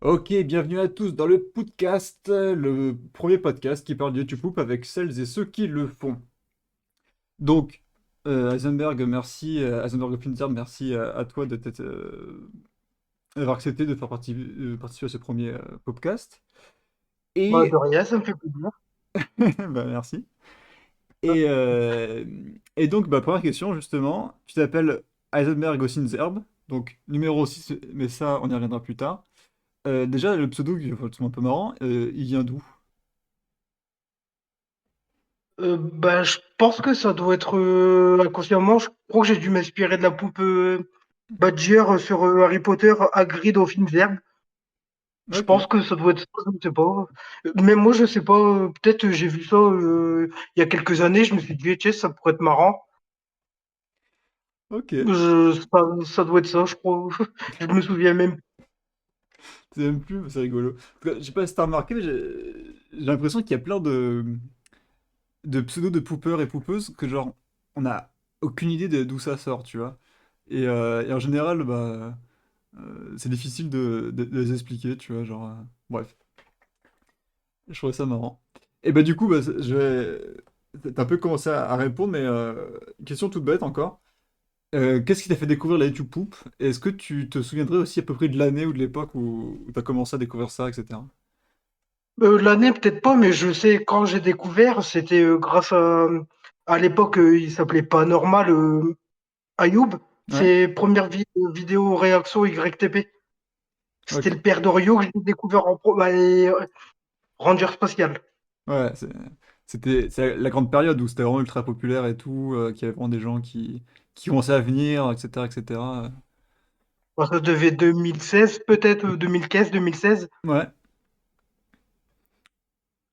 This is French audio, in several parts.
Ok, bienvenue à tous dans le podcast, le premier podcast qui parle de YouTube Poop avec celles et ceux qui le font. Donc, Heisenberg, merci, Heisenberg Opinzer, merci à toi d'avoir accepté de faire participer à ce premier podcast. Bah, de Et, rien, ça me fait plaisir. bah, merci. Et donc, première question, justement, tu t'appelles Heisenberg Opinzerb, donc numéro 6, mais ça, on y reviendra plus tard. Déjà, le pseudo, qui est un peu marrant, il vient d'où? Bah, je pense que ça doit être inconsciemment. Je crois que j'ai dû m'inspirer de la poupe Badger sur Harry Potter, Hagrid au film Vert. Je Ok. pense que ça doit être ça, je ne sais pas. Même moi, je sais pas. Peut-être j'ai vu ça il y a quelques années. Je me suis dit, tiens, ça pourrait être marrant. Ok, Ça doit être ça, je crois. Je me souviens même. c'est même plus, c'est rigolo. Parce que, je sais pas si t'as remarqué, mais j'ai l'impression qu'il y a plein de pseudos de poopers et poopeuses que genre, on a aucune idée d'où ça sort, tu vois. Et en général, c'est difficile de les expliquer, tu vois, genre, bref, je trouvais ça marrant. Et du coup, t'as un peu commencé à répondre, mais question toute bête encore. Qu'est-ce qui t'a fait découvrir la YouTube Poop? Et est-ce que tu te souviendrais aussi à peu près de l'année ou de l'époque où t'as commencé à découvrir ça, etc. L'année, peut-être pas, mais je sais quand j'ai découvert, c'était grâce à l'époque, il s'appelait pas Normal. Ayoub, Ouais? ses premières vidéos réaction YTP. C'était Ok. le père d'Orio que j'ai découvert Ranger spatial. Ouais, c'est la grande période où c'était vraiment ultra populaire et tout, qu'il y avait vraiment des gens qui commençaient à venir, etc., etc. Bon, ça devait être 2016, peut-être 2015, 2016. Ouais,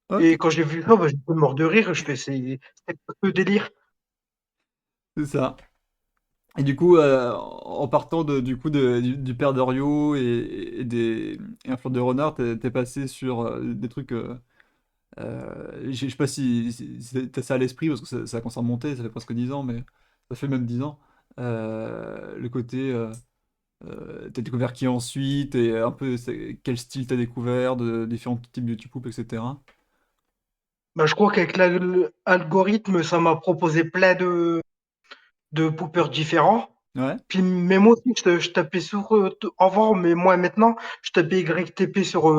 ok, Et quand j'ai vu ça, bah, j'étais mort de rire. Je fais, c'est un peu délire. c'est ça. Et du coup, en partant du père d'Orio et un fleur de renard, t'es passé sur des trucs. Je sais pas si t'as ça à l'esprit, parce que ça commence à remonter, ça fait presque 10 ans, mais ça fait même 10 ans. Le côté. T'as découvert qui ensuite, et un peu quel style t'as découvert, de différents types de YouTube, etc. Bah, je crois qu'avec l'algorithme, ça m'a proposé plein de poopers différents. Ouais, Puis même moi aussi, je tapais sur avant, mais moi maintenant, je tapais YTP sur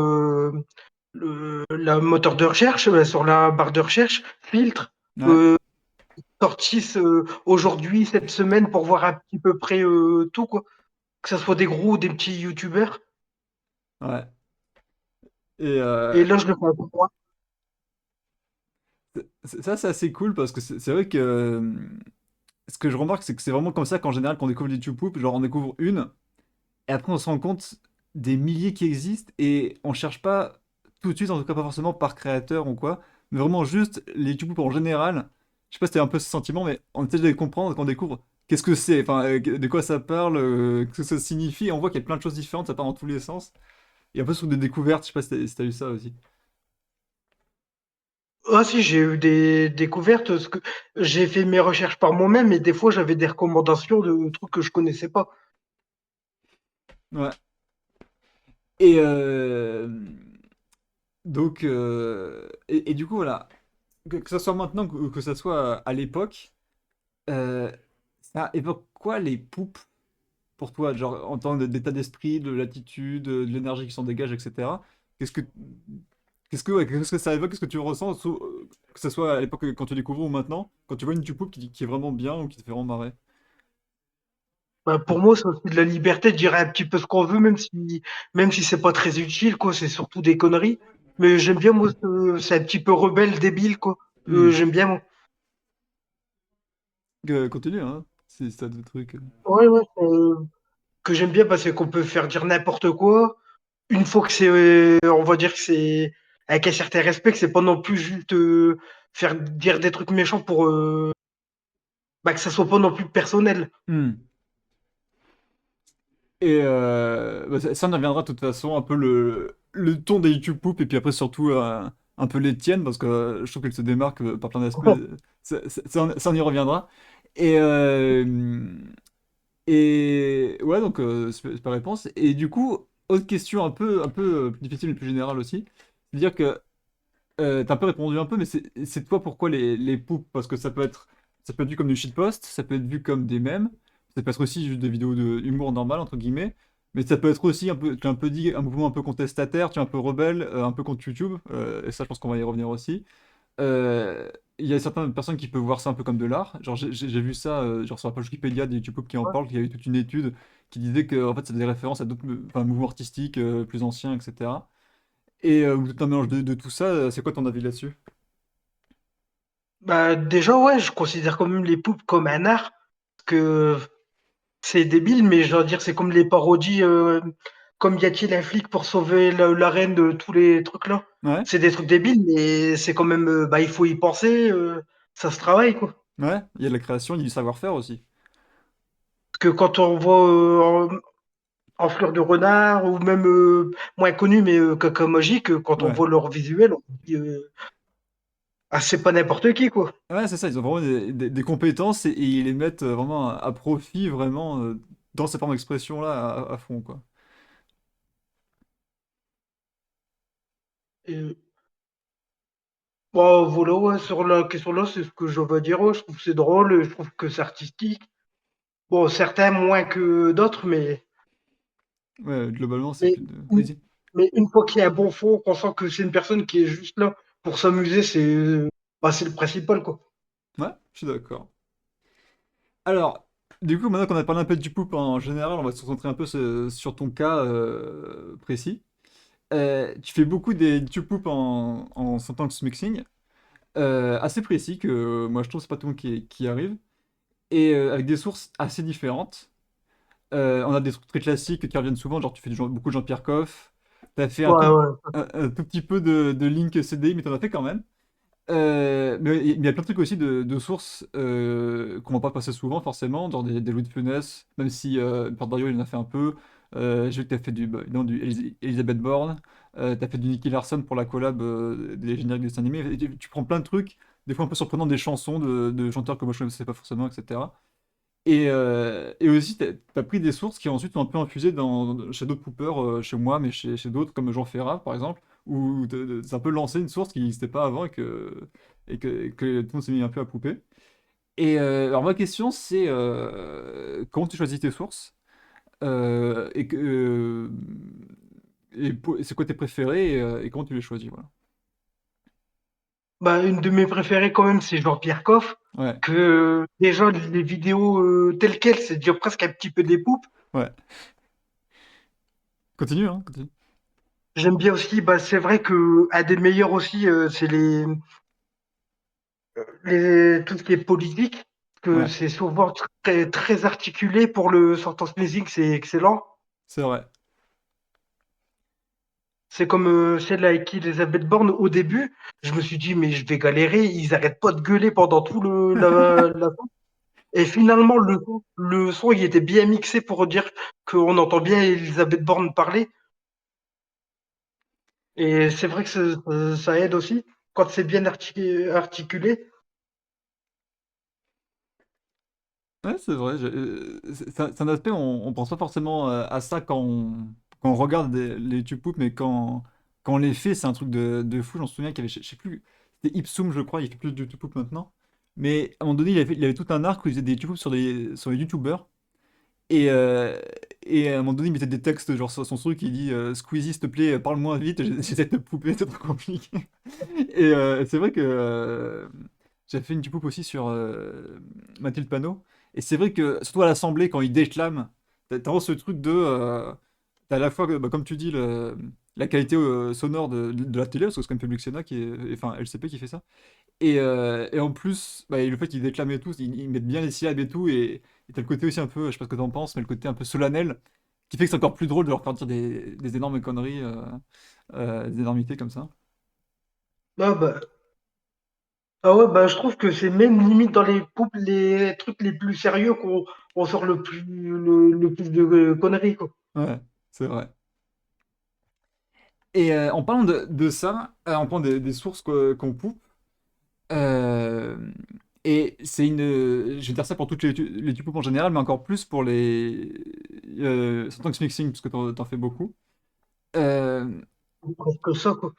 la moteur de recherche, sur la barre de recherche, filtre. ouais, euh, Sortissent aujourd'hui, cette semaine, pour voir un petit peu près tout, quoi. Que ce soit des gros ou des petits youtubeurs. ouais. Et Et là, je le fais un peu moins. ça, c'est assez cool parce que c'est vrai que ce que je remarque, c'est que c'est vraiment comme ça qu'en général, quand on découvre les YouTube, genre on découvre une, et après on se rend compte des milliers qui existent, et on cherche pas tout de suite, en tout cas pas forcément par créateur ou quoi, mais vraiment juste les YouTube en général. Je sais pas si c'était un peu ce sentiment, mais on essaie de les comprendre quand on découvre qu'est-ce que c'est, enfin, de quoi ça parle, qu'est-ce que ça signifie, et on voit qu'il y a plein de choses différentes, ça part dans tous les sens. Et un peu sous des découvertes, je sais pas si t'as eu ça aussi. Ah si, j'ai eu des découvertes, parce que j'ai fait mes recherches par moi-même, et des fois, j'avais des recommandations de trucs que je connaissais pas. Ouais. Et et du coup, voilà, que ça soit maintenant que ça soit à l'époque, ça évoque quoi les poupes pour toi, genre en tant d'état d'esprit, de l'attitude, de l'énergie qui s'en dégage, etc. Qu'est-ce que, ouais, qu'est-ce que ça évoque, qu'est-ce que tu ressens, que ce soit à l'époque quand tu découvres ou maintenant, quand tu vois une poupe qui est vraiment bien ou qui te fait vraiment marrer. Bah, pour moi, c'est aussi de la liberté de dire un petit peu ce qu'on veut, même si c'est pas très utile, quoi. C'est surtout des conneries. Mais j'aime bien, moi, c'est un petit peu rebelle, débile, quoi. Hmm. J'aime bien, moi. Continue, hein, si t'as des trucs. Ouais, ouais, que j'aime bien parce qu'on peut faire dire n'importe quoi. Une fois que c'est, on va dire que c'est avec un certain respect, que c'est pas non plus juste faire dire des trucs méchants pour que ça soit pas non plus personnel. Hmm. Et ça, on y reviendra de toute façon, un peu le ton des YouTube Poop, et puis après surtout un peu les tiennes, parce que je trouve qu'elles se démarquent par plein d'aspects. Ça, on y reviendra. Et, euh, et ouais, donc, c'est pas réponse. Et du coup, autre question un peu plus difficile mais plus générale aussi. C'est-à-dire que t'as un peu répondu un peu, mais c'est toi pourquoi les poupes? Parce que ça peut être vu comme du shitpost, ça peut être vu comme des mèmes, ça peut être aussi juste des vidéos de humour normal entre guillemets, mais ça peut être aussi un peu, tu as un peu dit, un mouvement un peu contestataire, tu es un peu rebelle, un peu contre YouTube, et ça je pense qu'on va y revenir aussi. Euh, Il y a certaines personnes qui peuvent voir ça un peu comme de l'art. Genre, j'ai vu ça genre sur la page Wikipédia des YouTube qui en Ouais. parlent, qu'il y a eu toute une étude qui disait que en fait, ça faisait référence à d'autres enfin, mouvements artistiques plus anciens, etc. Et tout un mélange de tout ça, c'est quoi ton avis là-dessus? Bah, déjà, ouais, je considère quand même les poupes comme un art, parce que c'est débile, mais je dois dire, c'est comme les parodies, comme Y a-t-il un flic pour sauver la reine de tous les trucs là. Ouais, C'est des trucs débiles, mais c'est quand même, bah, il faut y penser, ça se travaille, quoi. ouais, il y a de la création, il y a du savoir-faire aussi. Parce que quand on voit en fleur de renard, ou même moins connu, mais Caca Magique, quand on Ouais. voit leur visuel, on se dit, ah, c'est pas n'importe qui, quoi. Ouais, c'est ça, ils ont vraiment des compétences et ils les mettent vraiment à profit, vraiment, dans cette forme d'expression-là, à fond, quoi. Et, bah, voilà, ouais, sur la question là, c'est ce que je veux dire. Ouais, je trouve que c'est drôle, je trouve que c'est artistique. Bon, certains moins que d'autres, Ouais, globalement, c'est mais, plus de... une- Vas-y. mais une fois qu'il y a un bon fond, qu'on sent que c'est une personne qui est juste là pour s'amuser, bah, c'est le principal, quoi. Ouais, je suis d'accord. Alors, du coup, maintenant qu'on a parlé un peu du poop en général, on va se concentrer un peu sur ton cas précis. Tu fais beaucoup des du poop en syntax mixing, assez précis que moi je trouve c'est pas tout le monde qui arrive, et avec des sources assez différentes. On a des trucs très classiques qui reviennent souvent, genre tu fais beaucoup de Jean-Pierre Coff, t'as fait Ouais, ouais. un tout petit peu de Link CDI, mais t'en as fait quand même. Mais il y a plein de trucs aussi de sources qu'on va pas passer souvent forcément, genre des Louis de Funès, même si Port Dario il en a fait un peu. J'ai vu que t'as fait du Elisabeth Borne, t'as fait du Nicky Larson pour la collab des génériques des dessins animés. Et tu prends plein de trucs, des fois un peu surprenants, des chansons de chanteurs que moi je ne connaissais pas forcément, etc. Et aussi, t'as pris des sources qui ensuite sont un peu infusées chez d'autres poopers, chez moi, mais chez d'autres, comme Jean Ferrat, par exemple, où c'est un peu lancé une source qui n'existait pas avant et que tout le monde s'est mis un peu à pouper. Et alors, ma question, c'est comment tu choisis tes sources et c'est quoi tes préférés et comment tu les choisis, voilà. Bah, une de mes préférées quand même, c'est Jean-Pierre Coff, Ouais, que déjà les vidéos telles quelles, c'est dire presque un petit peu des poupes. ouais. Continue, hein, continue. J'aime bien aussi, bah, c'est vrai que un des meilleurs aussi, c'est tout ce qui est politique, que Ouais, c'est souvent très, très articulé pour le sentence lésing, c'est excellent. c'est vrai. C'est comme celle avec qui Elisabeth Borne au début, je me suis dit mais je vais galérer, ils arrêtent pas de gueuler pendant tout la et finalement le son il était bien mixé pour dire qu'on entend bien Elisabeth Borne parler et c'est vrai que ça aide aussi quand c'est bien articulé. Ouais, c'est vrai. C'est un aspect, on pense pas forcément à ça quand on regarde les YouTube Poop, mais quand on les fait, c'est un truc de fou. J'en souviens qu'il y avait, je sais plus, c'était Ipsum, je crois, il fait plus de YouTube Poop maintenant. Mais à un moment donné, il avait tout un arc où il faisait des YouTube Poop sur les YouTubers. Et, euh, et à un moment donné, il mettait des textes, genre sur son truc, il dit Squeezie, s'il te plaît, parle moins vite, j'essaie de te pouper, c'est trop compliqué. Et c'est vrai que j'ai fait une petite poupe aussi sur Mathilde Panot. Et c'est vrai que, surtout à l'Assemblée, quand il déclame, t'as vraiment ce truc t'as à la fois, bah, comme tu dis, la qualité sonore de la télé, parce que c'est quand même Public Sénat enfin LCP qui fait ça. Et en plus, bah, et le fait qu'ils déclament et tout, ils mettent bien les syllabes et tout, et t'as le côté aussi un peu, je sais pas ce que t'en penses, mais le côté un peu solennel, qui fait que c'est encore plus drôle de leur faire dire des énormes conneries, des énormités comme ça. Ah bah, ah ouais, bah je trouve que c'est même limite dans les poupes, les trucs les plus sérieux qu'on sort le plus de conneries quoi. Ouais, c'est vrai. Et en parlant de ça, en parlant des sources qu'on poupe, euh, et c'est je vais dire ça pour toutes les tupoupes en général, mais encore plus pour les syntax mixing, parce que t'en fais beaucoup. Euh, Presque ça, quoi.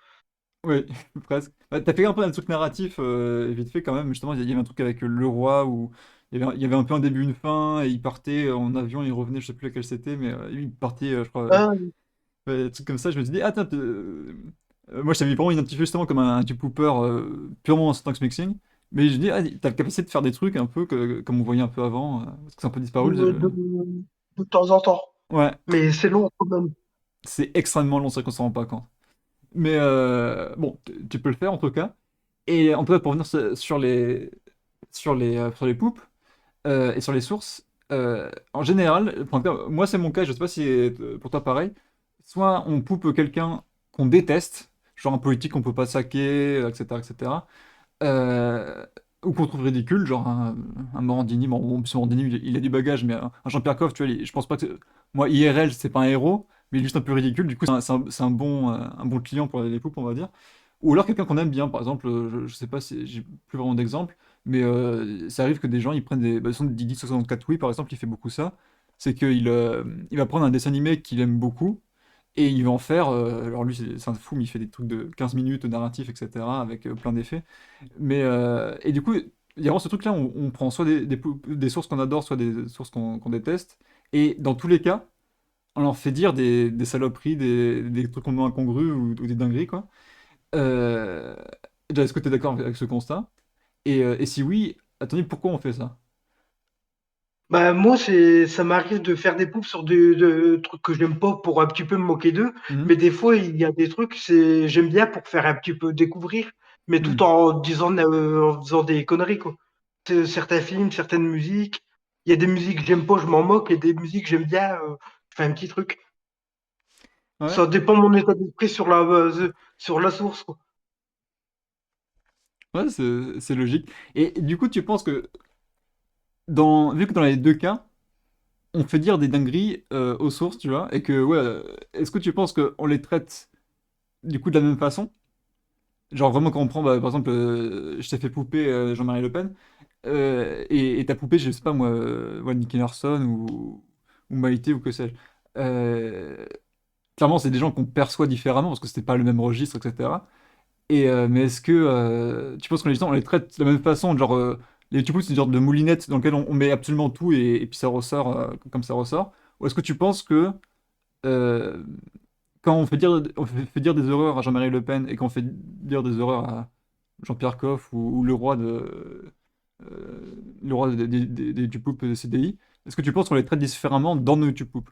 oui, presque. Bah, t'as fait un peu un truc narratif, vite fait quand même. Justement, il y avait un truc avec le roi où il y avait un peu un début, une fin, et il partait en avion, il revenait, je sais plus lequel c'était, mais il partait, je crois, Ah, ouais, des trucs comme ça. Je me suis dit, ah, tiens, moi, je t'avais vraiment identifié justement comme un type Hooper purement en syntax mixing. Mais je dis, ah, t'as la capacité de faire des trucs un peu comme on voyait un peu avant, parce que c'est un peu disparu. de temps en temps. Ouais, Mais c'est long quand même. c'est extrêmement long, c'est vrai qu'on s'en rend pas compte. Mais bon, tu peux le faire en tout cas. Et en tout cas, pour revenir sur les poupes et sur les sources, en général, en tout cas, moi c'est mon cas, je sais pas si pour toi pareil, soit on poupe quelqu'un qu'on déteste, genre un politique qu'on peut pas saquer, etc., etc., euh, ou qu'on trouve ridicule, genre un Morandini, bon, ce Morandini, il a du bagage, mais un Jean-Pierre Coff, tu vois, je pense pas que... Moi, IRL, c'est pas un héros, mais il est juste un peu ridicule, du coup, c'est un bon client pour les poupes, on va dire. Ou alors quelqu'un qu'on aime bien, par exemple, je sais pas si j'ai plus vraiment d'exemple, mais ça arrive que des gens, ils prennent des... Bah, Didi 64 Oui, par exemple, il fait beaucoup ça, c'est qu'il va prendre un dessin animé qu'il aime beaucoup, et il va en faire, alors lui c'est un fou, mais il fait des trucs de 15 minutes narratifs, etc., avec plein d'effets. Mais, et du coup, il y a vraiment ce truc-là, on prend soit des sources qu'on adore, soit des sources qu'on déteste. Et dans tous les cas, on leur fait dire des saloperies, des trucs complètement incongrus ou des dingueries, quoi. Euh, Déjà, est-ce que tu es d'accord avec ce constat? Et si oui, attendez, pourquoi on fait ça? Bah, moi, ça m'arrive de faire des poufs sur de trucs que j'aime pas pour un petit peu me moquer d'eux. Mhm. Mais des fois, il y a des trucs, j'aime bien pour faire un petit peu découvrir, mais tout Mhm. en faisant des conneries, quoi. Certains films, certaines musiques. Il y a des musiques que j'aime pas, je m'en moque, et des musiques que j'aime bien, je fais un petit truc. Ouais, Ça dépend de mon état d'esprit sur la source, quoi. ouais, c'est logique. Et du coup, tu penses que, vu que dans les deux cas, on fait dire des dingueries aux sources, tu vois, et que, ouais, est-ce que tu penses qu'on les traite du coup de la même façon? Genre vraiment quand on prend, bah, par exemple, je t'ai fait poupée Jean-Marie Le Pen, et ta poupée, je sais pas moi, ouais, Nicky Larson ou Maïté ou que sais-je. Clairement, c'est des gens qu'on perçoit différemment parce que c'était pas le même registre, etc. Mais est-ce que tu penses que les gens, on les traite de la même façon, genre les tu c'est une sorte de moulinette dans lequel on met absolument tout et puis ça ressort comme ça ressort? Ou est-ce que tu penses que euh, quand on fait dire des horreurs à Jean-Marie Le Pen et qu'on fait dire des horreurs à Jean-Pierre Coff ou le roi du poop de CDI, est-ce que tu penses qu'on les traite différemment dans nos YouTube poop?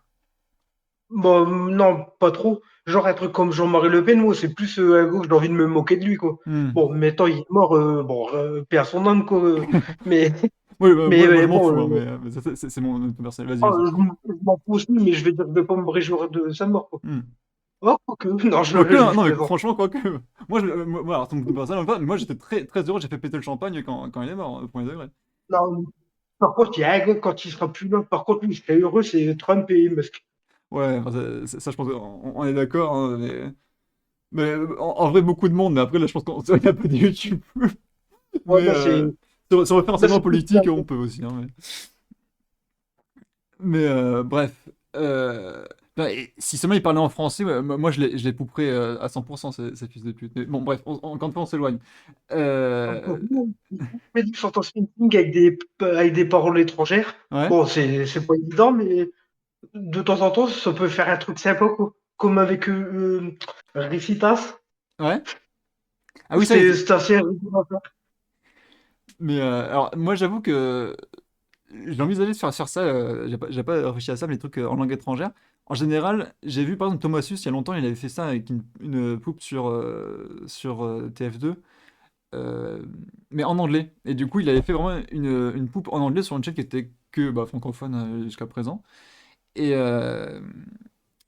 Bon, non, pas trop. Genre un truc comme Jean-Marie Le Pen, moi, c'est plus un gars que j'ai envie de me moquer de lui, quoi. Hmm. Bon, maintenant, il est mort, bon, paix à son âme, quoi. Mais, Oui, bah, moi je m'en bon, fous, hein, mais ça, c'est mon opinion personnelle. Vas-y, oh, vas-y. je m'en fous aussi, mais je vais dire, je vais pas me réjouir de sa mort, quoi. Hmm. Oh, quoique, non, Quoique, hein, je non, mais plaisante. franchement, quoique. Moi, alors, ton opinion personnelle, mais moi j'étais très, très heureux, j'ai fait péter le champagne quand il est mort, au premier degré. Non, par contre, il y a un gars, quand il sera plus là, par contre, lui, je serais heureux, c'est Trump et Musk. Ouais, enfin, ça, je pense qu'on est d'accord, hein, mais en vrai, beaucoup de monde, mais après, là, je pense qu'on s'éloigne un peu des YouTube. Ouais, Mais sur le là, référencement c'est plus bien. politique, on peut aussi, hein, mais bref. Ben, et si seulement il parlait en français, ouais, moi je les pouperais à 100%, ces fils de pute. Mais bon, bref, encore une fois, on s'éloigne. Pour Euh, nous, mais du fantasy painting avec des paroles étrangères. ouais, Bon, c'est pas évident, mais de temps en temps, ça peut faire un truc sympa, quoi. Comme avec Ricitas. ouais. Ah oui, ça, C'est assez rigolo à faire. mais alors, moi j'avoue que j'ai envisagé de faire ça, j'ai pas réfléchi à ça, mais les trucs en langue étrangère. En général, j'ai vu par exemple Thomas Sus, il y a longtemps, il avait fait ça avec une poupe sur TF2. euh, mais en anglais. Et du coup, il avait fait vraiment une poupe en anglais sur une chaîne qui était que bah, francophone jusqu'à présent. Et, euh,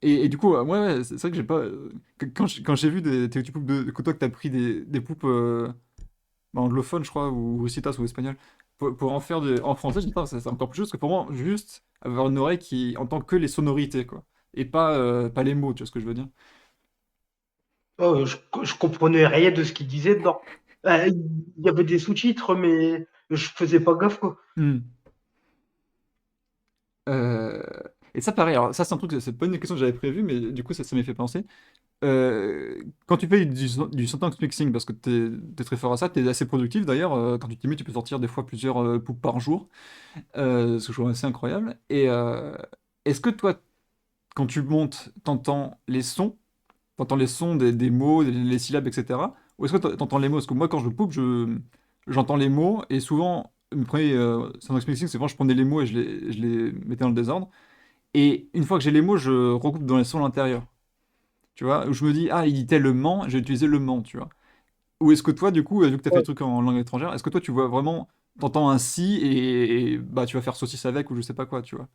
et du coup, ouais, ouais, c'est vrai que j'ai pas. Quand j'ai vu tes poupes que toi, que t'as pris des poupes bah, anglophones, je crois, ou Citas ou espagnol, pour en faire en français, j'ai dit, putain, c'est encore plus juste que pour moi, juste avoir une oreille qui entend que les sonorités, quoi. Et pas les mots, tu vois ce que je veux dire? Oh, je comprenais rien de ce qu'il disait dedans. Il y avait des sous-titres, mais je faisais pas gaffe, quoi. Hmm. Euh, Et ça, pareil, alors ça, c'est un truc, c'est pas une question que j'avais prévue, mais du coup, ça m'est fait penser. Quand tu fais du syntax mixing, parce que t'es très fort à ça, t'es assez productif d'ailleurs, quand tu t'y mets, tu peux sortir des fois plusieurs poupes par jour, ce que je trouve assez incroyable. Et est-ce que toi, quand tu montes, t'entends les sons des mots, les syllabes, etc. Ou est-ce que t'entends les mots? Parce que moi, quand je poupe, j'entends les mots, et souvent, le premier syntax mixing, c'est vraiment je prenais les mots et je les mettais dans le désordre. Et une fois que j'ai les mots, je recoupe dans les sons à l'intérieur. Tu vois, où je me dis, ah, il dit tellement, j'ai utilisé le ment, tu vois. Ou est-ce que toi, du coup, vu que tu as fait le Ouais, truc en langue étrangère, est-ce que toi, tu vois vraiment, t'entends un si bah, tu vas faire saucisse avec ou je sais pas quoi, tu vois.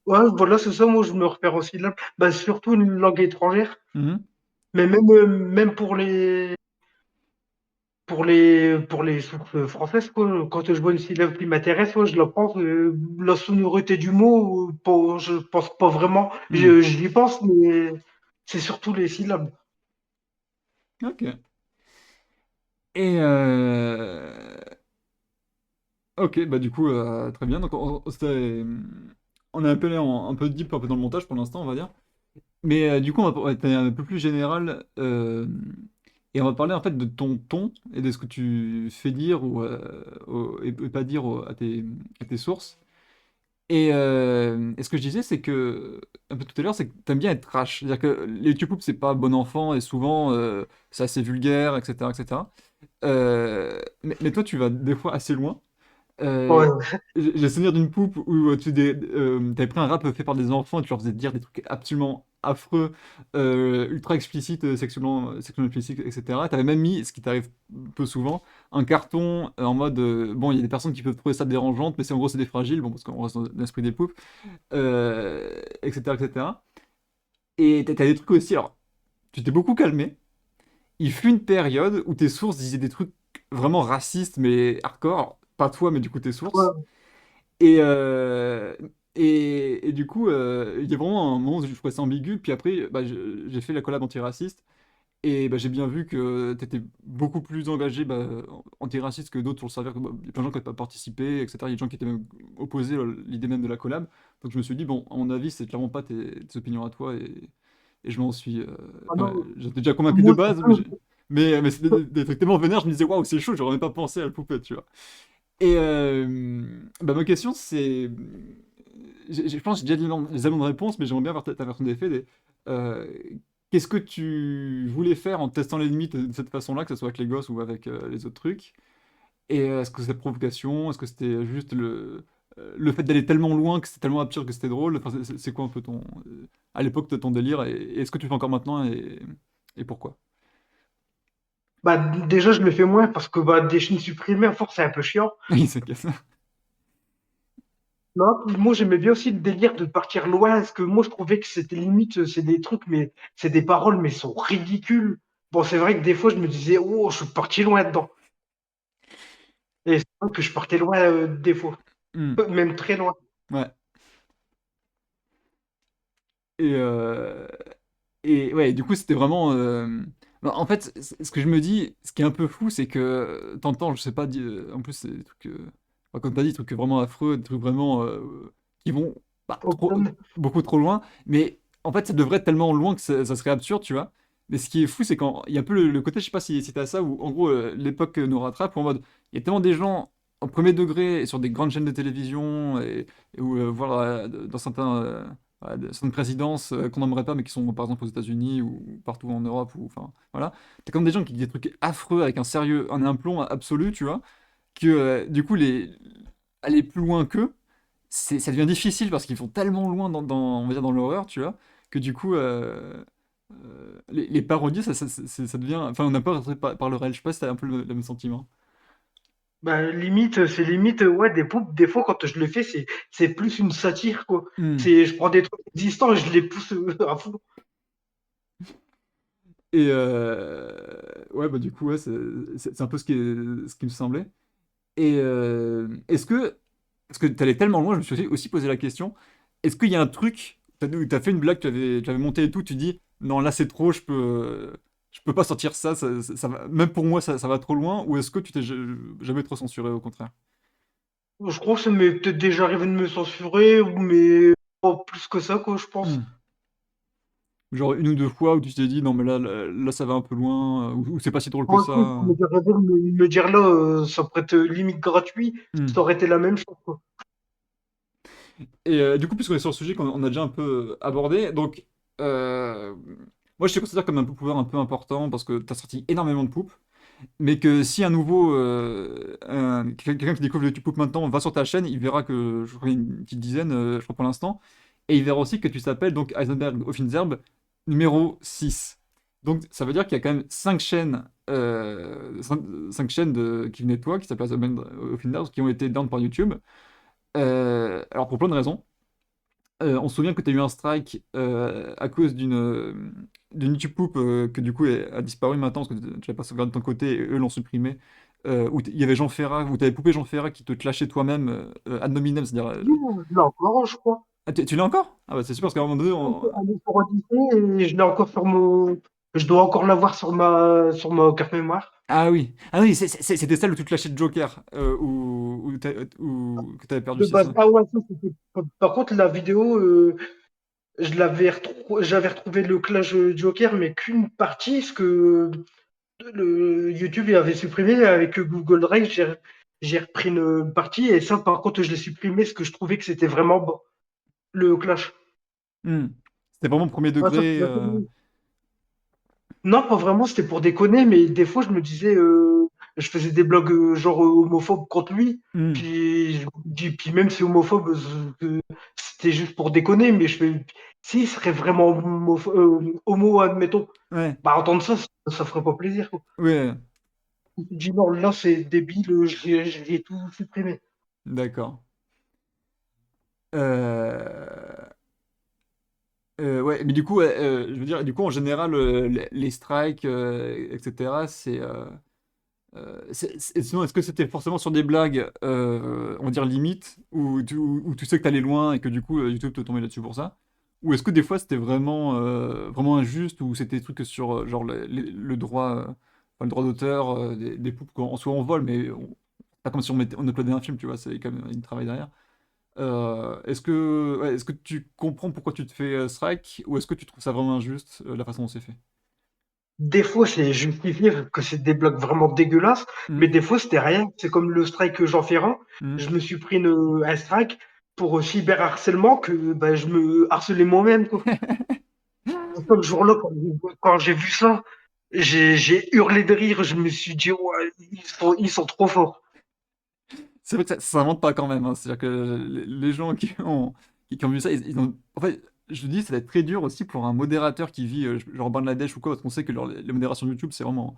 ouais, voilà, c'est ça, moi je me repère aussi là. Bah, surtout une langue étrangère, Mhm. mais même pour les sources françaises, quoi, quand je vois une syllabe qui m'intéresse, ouais, je la pense, la sonorité du mot, je pense pas vraiment. Mhm. J'y pense, mais c'est surtout les syllabes. Ok. Et ok, bah du coup, très bien. Donc, on est un peu, allé un peu deep, un peu dans le montage pour l'instant, on va dire. Mais du coup, on va être un peu plus général. Et on va parler en fait de ton ton et de ce que tu fais dire et pas dire à tes sources. Et ce que je disais, c'est que, un peu tout à l'heure, c'est que t'aimes bien être trash. C'est-à-dire que les YouTube Poop, c'est pas bon enfant et souvent c'est assez vulgaire, etc. etc. Mais toi, tu vas des fois assez loin. Ouais, Euh, j'ai souvenir d'une poupe où t'avais pris un rap fait par des enfants et tu leur faisais dire des trucs absolument affreux, ultra explicites, sexuellement explicites, etc. T'avais même mis, ce qui t'arrive peu souvent, un carton en mode bon, il y a des personnes qui peuvent trouver ça dérangeante, mais c'est en gros c'est des fragiles, bon, parce qu'on reste dans l'esprit des poupes, etc., etc. Et t'as des trucs aussi, alors tu t'es beaucoup calmé. Il fut une période où tes sources disaient des trucs vraiment racistes, mais hardcore. Alors, pas toi, mais du coup tes sources. ouais. Et, euh, et du coup, il y a vraiment un moment où je trouvais ça ambigu. Puis après, bah, j'ai fait la collab antiraciste. Et bah, j'ai bien vu que tu étais beaucoup plus engagé bah, antiraciste que d'autres sur le serveur. Bah, il y a plein de gens qui n'avaient pas participé, etc. Il y a des gens qui étaient même opposés à l'idée même de la collab. Donc je me suis dit, bon, à mon avis, c'est clairement pas tes opinions à toi. Et je m'en suis. Ah Enfin, non, j'étais déjà convaincu de moi, base, mais c'était des trucs tellement vénères, je me disais, waouh, c'est chaud, j'aurais même pas pensé à le poupée, tu vois. Et bah, ma question, c'est. Je pense que j'ai déjà les éléments de réponse, mais j'aimerais bien avoir ta version des faits. Euh, Qu'est-ce que tu voulais faire en testant les limites de cette façon-là, que ce soit avec les gosses ou avec les autres trucs? Et est-ce que c'était provocation? Est-ce que c'était juste le fait d'aller tellement loin que c'était tellement absurde que c'était drôle? Enfin, c'est quoi un peu à l'époque de ton délire? Et est-ce que tu le fais encore maintenant et pourquoi? bah, déjà, je le fais moins parce que bah, des chaînes supprimées, à force, c'est un peu chiant. Oui, c'est que ça. Non, moi, j'aimais bien aussi le délire de partir loin, parce que moi, je trouvais que c'était limite, c'est des trucs, mais c'est des paroles, mais sont ridicules. Bon, c'est vrai que des fois, je me disais, oh, je suis parti loin dedans. Et c'est vrai que je partais loin, des fois, Hmm, même très loin. ouais. Et, euh, Et ouais, du coup, c'était vraiment. Bah, en fait, ce que je me dis, ce qui est un peu fou, c'est que t'entends, je sais pas, en plus, c'est des trucs, enfin, comme t'as dit, des trucs vraiment affreux, des trucs vraiment qui vont bah, Obscène. beaucoup trop loin. Mais en fait, ça devrait être tellement loin que ça serait absurde, tu vois. Mais ce qui est fou, c'est quand il y a un peu le côté, je sais pas si t'as ça, où en gros, l'époque nous rattrape, où en mode, il y a tellement des gens en premier degré et sur des grandes chaînes de télévision, et où, voilà, dans certaines présidences qu'on n'aimerait pas, mais qui sont par exemple aux États-Unis ou partout en Europe, ou enfin voilà. T'as comme des gens qui disent des trucs affreux avec un sérieux, un aplomb absolu, tu vois, que du coup, aller plus loin qu'eux, ça devient difficile parce qu'ils vont tellement loin on va dire dans l'horreur, tu vois, que du coup, les parodies, ça devient. Enfin, on a peur d'être par le réel. Je sais pas si t'as un peu le même sentiment. Bah, limite, c'est limite, ouais, des poupes, des fois, quand je le fais, c'est plus une satire, quoi. Hmm. C'est, je prends des trucs existants et je les pousse à fond. Et ouais, bah du coup, ouais, c'est un peu ce qui me semblait. Et parce que tu allais tellement loin, je me suis aussi posé la question, est-ce qu'il y a un truc, où t'as fait une blague, tu avais monté et tout, tu dis, non, là c'est trop, je peux pas sortir ça, même pour moi ça va trop loin, ou est-ce que tu t'es jamais trop censuré au contraire? Je crois que ça m'est peut-être déjà arrivé de me censurer, mais pas plus que ça, quoi, je pense. Hmm. Genre une ou deux fois où tu t'es dit non mais là ça va un peu loin, ou c'est pas si drôle que Ouais, ça. quoi, me dire là, ça pourrait être limite gratuit, Hmm. ça aurait été la même chose, quoi. Et du coup, puisqu'on est sur le sujet qu'on a déjà un peu abordé, donc euh, moi je te considère comme un poupeur un peu important parce que tu as sorti énormément de poupes, mais que si un nouveau, quelqu'un qui découvre le YouTube Poop maintenant va sur ta chaîne, il verra que je crois une petite dizaine, je crois pour l'instant, et il verra aussi que tu t'appelles donc Heisenberg Offinzerb numéro 6. Donc ça veut dire qu'il y a quand même 5 chaînes, cinq chaînes qui venaient de toi, qui s'appellent Heisenberg Offinzerb, qui ont été down par YouTube. Alors pour plein de raisons. On se souvient que tu as eu un strike à cause d'une YouTube Poop que du coup a disparu maintenant parce que tu l'as pas sauvegardé de ton côté et eux l'ont supprimé. Où il y avait Jean Ferrat, où tu avais poupé Jean Ferrat qui te clashait toi-même ad nominem, c'est-à-dire. Je l'ai encore, je crois. Ah, tu l'as encore? Ah bah c'est super parce qu'à un moment donné. Elle est sur Odyssey et je l'ai encore sur mon. Je dois encore l'avoir sur ma carte mémoire. Ah oui, ah oui, c'était celle où tu te lâchais de Joker, que tu avais perdu, De c'est base. ça? Ah ouais, ça, c'était. Par contre, la vidéo, j'avais retrouvé le Clash Joker, mais qu'une partie, ce que le YouTube il avait supprimé avec Google Drive. J'ai repris une partie et ça, par contre, je l'ai supprimé parce que je trouvais que c'était vraiment bon, le Clash. Hmm. C'était vraiment premier Ah, ça, degré. non, pas vraiment, c'était pour déconner, mais des fois, je me disais, je faisais des blogs genre homophobes contre lui, Hmm. puis même si homophobe, c'était juste pour déconner, mais je fais, s'il serait vraiment homo, admettons, Ouais, bah entendre ça, ça ferait pas plaisir, quoi. ouais, Je me dis non, là c'est débile, j'ai tout supprimé. d'accord. Euh, ouais, mais du coup, ouais, je veux dire, du coup, en général, les strikes, etc., sinon, est-ce que c'était forcément sur des blagues, on va dire limites, où tu sais que t'allais loin et que du coup, YouTube te tombait là-dessus pour ça? Ou est-ce que des fois, c'était vraiment injuste, ou c'était des trucs sur, genre, le droit, enfin, le droit d'auteur, des poupes qu'en soi on vole, mais pas comme si on uploadait un film, tu vois, c'est quand même un travail derrière. Est-ce que tu comprends pourquoi tu te fais strike ou est-ce que tu trouves ça vraiment injuste la façon dont c'est fait? Des fois c'est justifié que c'est des blogs vraiment dégueulasses, mais Hmm, des fois c'était rien. C'est comme le strike Jean Ferrand. hmm. Je me suis pris un strike pour cyberharcèlement que bah, je me harcelais moi-même, quoi. Le jour-là, quand j'ai vu ça, j'ai hurlé de rire. Je me suis dit, ouais, ils sont trop forts. C'est vrai que ça s'invente pas quand même, hein. C'est-à-dire que les gens qui ont vu ça, ils ont. En fait, je dis, ça va être très dur aussi pour un modérateur qui vit genre au Bangladesh ou quoi, parce qu'on sait que les modérations YouTube, c'est vraiment.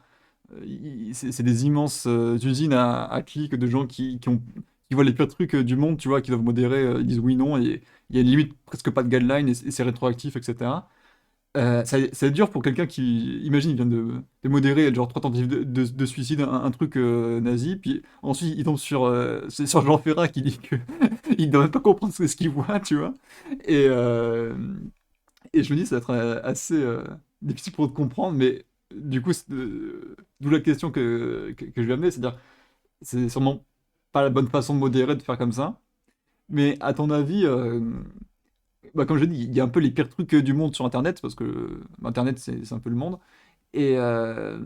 C'est des immenses usines à clics de gens qui voient les pires trucs du monde, tu vois, qui doivent modérer, ils disent oui, non, et il y a limite presque pas de guideline et c'est rétroactif, etc. C'est dur pour quelqu'un qui, imagine, il vient de modérer genre trois tentatives de suicide, un truc nazi, puis ensuite il tombe c'est sur Jean Ferrat qui dit que il ne doit même pas comprendre ce qu'il voit, tu vois. Et, euh, et je me dis, ça va être assez difficile pour eux de comprendre, mais du coup, d'où la question que je lui ai amener, c'est-à-dire, c'est sûrement pas la bonne façon de modérer de faire comme ça, mais à ton avis, bah, comme je dis, il y a un peu les pires trucs du monde sur Internet, parce que Internet, c'est un peu le monde. Et, euh,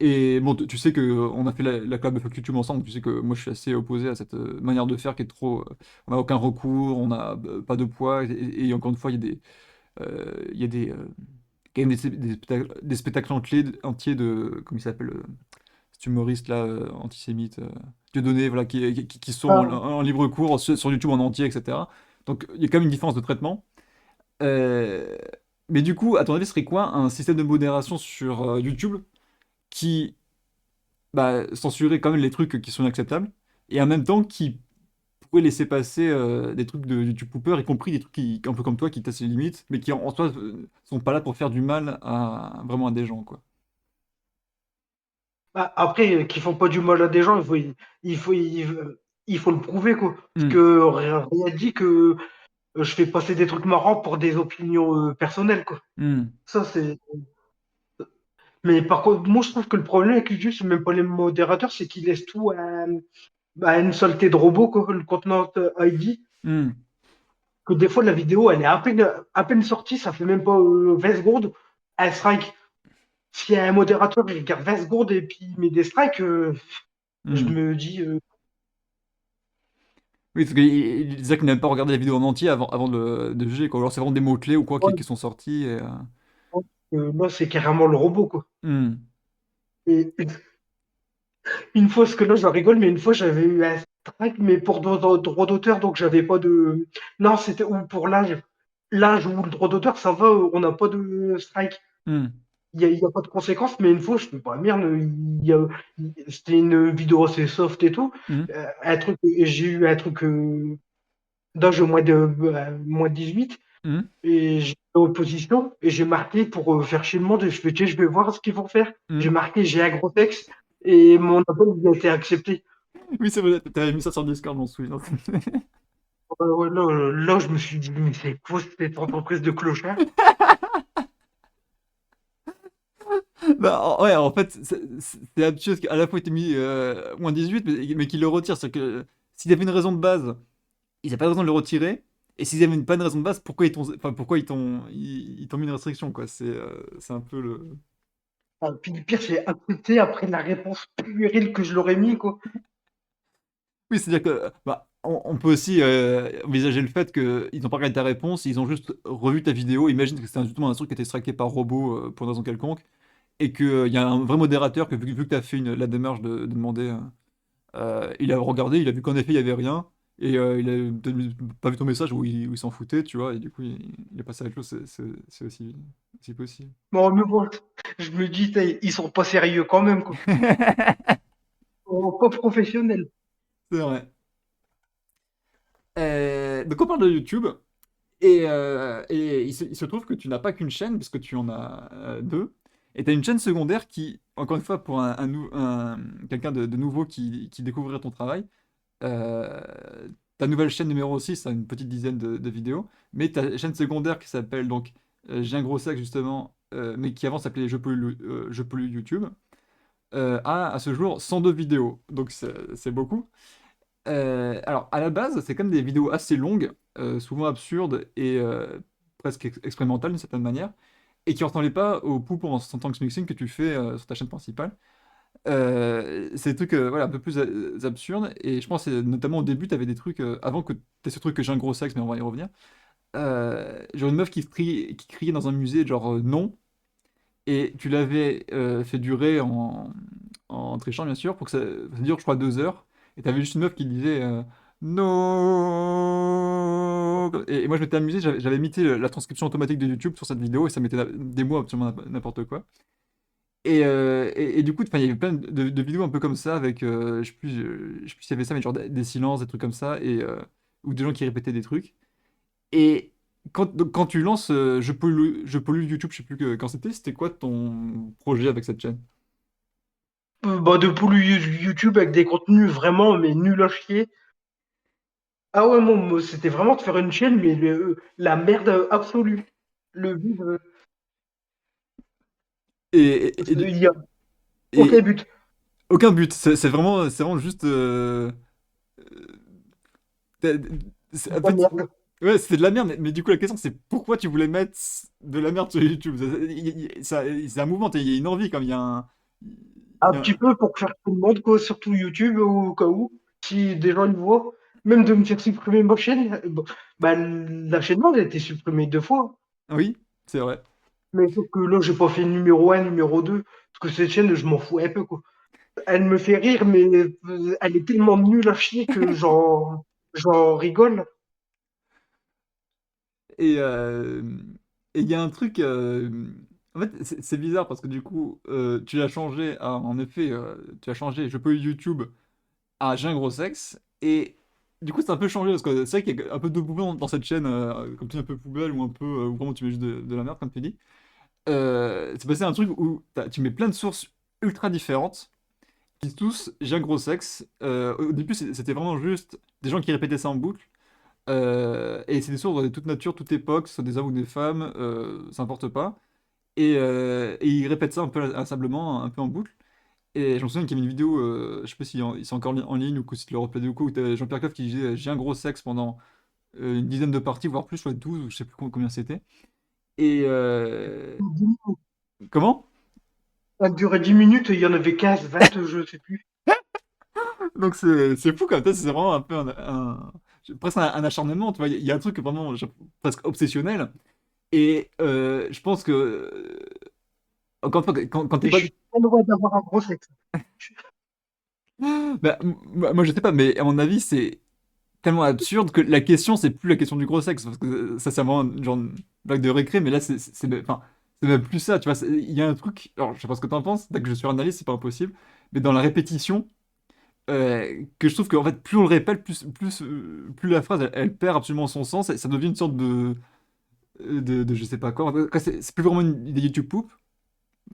et bon, tu sais que on a fait la collab de Fuck YouTube ensemble, tu sais que moi je suis assez opposé à cette manière de faire qui est trop. On n'a aucun recours, on n'a pas de poids, et encore une fois, il y a quand même des spectacles entiers de. Comment il s'appelle cet humoriste là, antisémite, Dieudonné, voilà, qui sont Ah, en libre cours sur YouTube en entier, etc. Donc il y a quand même une différence de traitement. Euh, mais du coup, à ton avis, ce serait quoi un système de modération sur YouTube qui censurerait quand même les trucs qui sont inacceptables et en même temps qui pourrait laisser passer des trucs de YouTube Pooper, y compris des trucs un peu comme toi qui tassent les limites, mais qui en soi sont pas là pour faire du mal vraiment à des gens, quoi. après, qu'ils font pas du mal à des gens, il faut, il faut le prouver, quoi. Parce Hmm, que rien dit que je fais passer des trucs marrants pour des opinions personnelles, quoi. hmm, Ça, c'est. Mais par contre, moi, je trouve que le problème avec YouTube, c'est même pas les modérateurs, c'est qu'ils laissent tout à une saleté de robot, quoi, le contenant ID. hmm. que des fois la vidéo elle est à peine sortie, ça fait même pas 20 secondes, elle strike. S'il y a un modérateur qui regarde 20 secondes et puis il met des strikes, je Hmm. me dis Oui, parce qu'il disait qu'il n'aime pas regarder la vidéo en entier avant de juger, quoi. Alors c'est vraiment des mots-clés ou quoi qui ouais, sont sortis. là c'est carrément le robot quoi. Hmm. Et une fois, ce que là je rigole, mais une fois j'avais eu un strike, mais pour droit d'auteur, donc j'avais pas de. Non, c'était ou pour l'âge. L'âge ou le droit d'auteur, ça va, on n'a pas de strike. Hmm. Il y a pas de conséquences, mais une fois, je fais pas merde, c'était une vidéo assez soft et tout. Hmm. Un truc, j'ai eu un truc d'âge moins de 18 Hmm. et j'ai fait opposition et j'ai marqué pour faire chier le monde et je fais, tiens, je vais voir ce qu'ils vont faire. J'ai Hmm. marqué, j'ai un gros texte et mon appel il a été accepté. Oui, c'est vrai, t'avais mis ça sur Discord, j'en me souviens. Ouais, là, je me suis dit, mais c'est quoi cette entreprise de clochards? Bah, ouais, en fait, c'est absurde qu'à la fois il t'ait mis moins 18, mais qu'il le retire. C'est que s'il y avait une raison de base, ils n'avaient pas raison de le retirer. Et s'ils avaient pas une raison de base, pourquoi ils t'ont mis une restriction, quoi. C'est un peu le. Ah, puis le pire, c'est accepté après la réponse puérile que je leur ai mis, quoi. Oui, c'est-à-dire que bah, on peut aussi envisager le fait qu'ils n'ont pas regardé ta réponse, ils ont juste revu ta vidéo. Imagine que c'était justement un truc qui était striké par robot pour une raison quelconque, et qu'il y a un vrai modérateur que vu que tu as fait la démarche de demander. Il a regardé, il a vu qu'en effet il y avait rien, et il a peut-être pas vu ton message où il s'en foutait, tu vois, et du coup il est passé à autre chose, c'est aussi possible. Bon, mais bon, je me dis, ils sont pas sérieux quand même, quoi. Ils sont pas professionnels. C'est vrai. Donc on parle de YouTube, et il se trouve que tu n'as pas qu'une chaîne, puisque tu en as deux, et tu as une chaîne secondaire qui, encore une fois, pour quelqu'un de nouveau qui découvrirait ton travail, Euh, ta nouvelle chaîne numéro 6 a une petite dizaine de vidéos, mais ta chaîne secondaire qui s'appelle donc J'ai un gros sac justement, mais qui avant s'appelait Je pollue YouTube, a à ce jour 102 vidéos, donc c'est beaucoup. Alors à la base, c'est comme des vidéos assez longues, souvent absurdes et presque expérimentales d'une certaine manière, et qui ne ressemblaient pas au pouls en tanks mixing que tu fais sur ta chaîne principale. C'est des trucs voilà, un peu plus absurdes. Et je pense que notamment au début, tu avais des trucs. Avant que tu aies ce truc que j'ai un gros sexe, mais on va y revenir. Genre une meuf qui criait dans un musée, genre non. Et tu l'avais fait durer en trichant, bien sûr, pour que ça dure, je crois, 2 heures. Et tu avais juste une meuf qui disait non. Et moi, je m'étais amusé, j'avais imité la transcription automatique de YouTube sur cette vidéo et ça mettait des mots absolument n'importe quoi. Et du coup, enfin, il y avait plein de vidéos un peu comme ça, avec, je sais plus s'il y avait ça, mais genre des silences, des trucs comme ça, ou des gens qui répétaient des trucs. Et donc, quand tu lances je pollue YouTube, je sais plus quand c'était quoi ton projet avec cette chaîne? Bah, de polluer YouTube avec des contenus vraiment, mais nuls à chier. Ah ouais, moi, c'était vraiment de faire une chaîne, mais la merde absolue. Le vide, Et, et, et, il y a aucun et but. aucun but, c'est vraiment juste. T'as- En La fait, merde. ouais, c'était de la merde, mais du coup, la question c'est pourquoi tu voulais mettre de la merde sur YouTube? C'est un mouvement, il y a une envie, comme il y a un. Un il y a petit un- peu pour faire tout le monde, quoi, surtout YouTube, au cas où, si des gens le voient. Même de me faire supprimer ma chaîne. Bon, bah, la chaîne monde a été supprimée 2 fois. Oui, c'est vrai. Mais sauf que là, j'ai pas fait numéro un, numéro 2. Parce que cette chaîne, je m'en fous un peu, quoi. Elle me fait rire, mais elle est tellement nulle à chier que j'en rigole. Et et il y a un truc. En fait, c'est bizarre parce que du coup, tu l'as changé. En effet, tu as changé Je peux YouTube à J'ai un gros sexe. Et du coup, c'est un peu changé parce que c'est vrai qu'il y a un peu de poubelle dans cette chaîne, comme tu dis, un peu poubelle ou un peu. Où vraiment tu mets juste de la merde, comme tu dis. C'est passé un truc où tu mets plein de sources ultra différentes qui disent tous J'ai un gros sexe. Au début, c'était vraiment juste des gens qui répétaient ça en boucle. Et c'est des sources de toute nature, toute époque, que ce soit des hommes ou des femmes, ça n'importe pas. Et ils répètent ça un peu inlassablement, un peu en boucle. Et je me souviens qu'il y avait une vidéo, je sais pas s'il est encore en ligne ou que si tu le replay ou quoi, où t'as Jean-Pierre Coff qui disait J'ai un gros sexe pendant une dizaine de parties, voire plus, je crois 12, ou je sais plus combien c'était. Et comment? Ça durait 10 minutes, il y en avait 15, 20, je sais plus. Donc c'est fou comme ça, c'est vraiment un peu presque un acharnement, tu vois. Il y a un truc vraiment presque obsessionnel. Et je pense que, encore une fois, quand t'es Et je pas. suis pas loin d'avoir un gros sexe. Bah, moi, je sais pas, mais à mon avis, c'est tellement absurde que la question, c'est plus la question du gros sexe, parce que ça, c'est vraiment genre une blague de récré, mais là, enfin, c'est même plus ça, tu vois. Il y a un truc, alors je sais pas ce que t'en penses, dès que je suis analyste, c'est pas impossible, mais dans la répétition, que je trouve qu'en fait, plus on le répète, plus la phrase, elle perd absolument son sens, et ça devient une sorte de je sais pas quoi. En tout cas, c'est plus vraiment une idée YouTube Poop,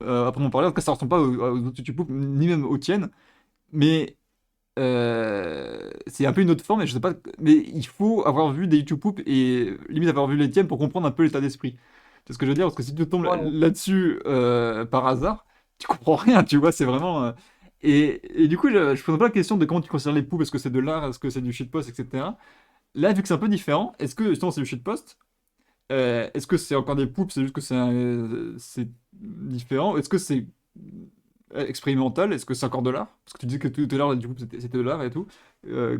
après m'en parler, en tout cas, ça ressemble pas aux autres YouTube Poop, ni même aux tiennes, mais. C'est un peu une autre forme, et je sais pas, mais il faut avoir vu des YouTube Poop et limite avoir vu les tiennes pour comprendre un peu l'état d'esprit. C'est ce que je veux dire, parce que si tu tombes Ouais. là-dessus par hasard, tu comprends rien, tu vois, c'est vraiment. Et du coup, je pose pas la question de comment tu considères les poop, est-ce que c'est de l'art, est-ce que c'est du shitpost, etc. Là, vu que c'est un peu différent, est-ce que justement c'est du shitpost? Est-ce que c'est encore des poops, c'est juste que c'est différent? Est-ce que c'est expérimental? Est-ce que c'est encore de l'art? Parce que tu dis que tout à l'heure, du coup, c'était de l'art et tout.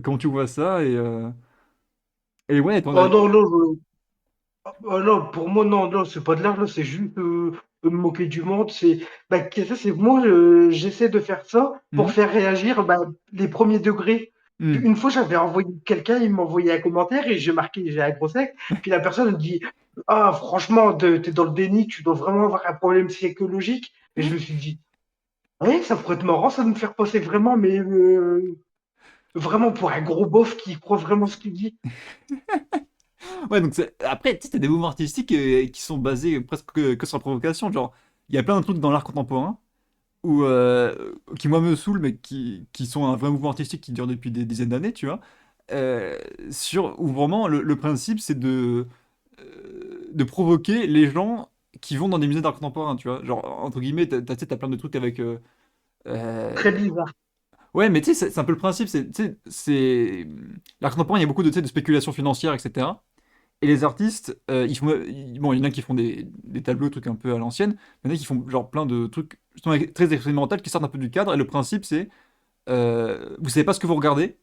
Comment tu vois ça? Et ouais, ton Oh avis. non, non, oh non, pour moi, non, non, c'est pas de l'art, là, c'est juste me moquer du monde. Ça, c'est moi, j'essaie de faire ça pour Mhm. faire réagir les premiers degrés. Mhm. Une fois, j'avais envoyé quelqu'un, il m'a envoyé un commentaire et j'ai marqué, j'ai un gros sec. Puis la personne me dit, ah, franchement, t'es dans le déni, tu dois vraiment avoir un problème psychologique. Et je me suis dit, ouais, ça pourrait être marrant, ça de me faire passer vraiment, mais vraiment pour un gros bof qui croit vraiment ce qu'il dit. Ouais, donc après, tu sais, t'as des mouvements artistiques qui sont basés presque que sur la provocation. Genre, il y a plein de trucs dans l'art contemporain qui, moi, me saoulent, mais qui sont un vrai mouvement artistique qui dure depuis des dizaines d'années, tu vois. Où vraiment, le principe, c'est de provoquer les gens qui vont dans des musées d'art contemporain, tu vois. Genre, entre guillemets, tu sais, t'as plein de trucs avec. Euh, Très bizarre. Ouais, mais tu sais, c'est un peu le principe. Tu sais, l'art contemporain, il y a beaucoup de, tu sais, de spéculation financière, etc. Et les artistes, bon, il y en a qui font des tableaux, trucs un peu à l'ancienne. Il y en a qui font genre plein de trucs justement très expérimentaux qui sortent un peu du cadre. Et le principe, c'est, vous savez pas ce que vous regardez.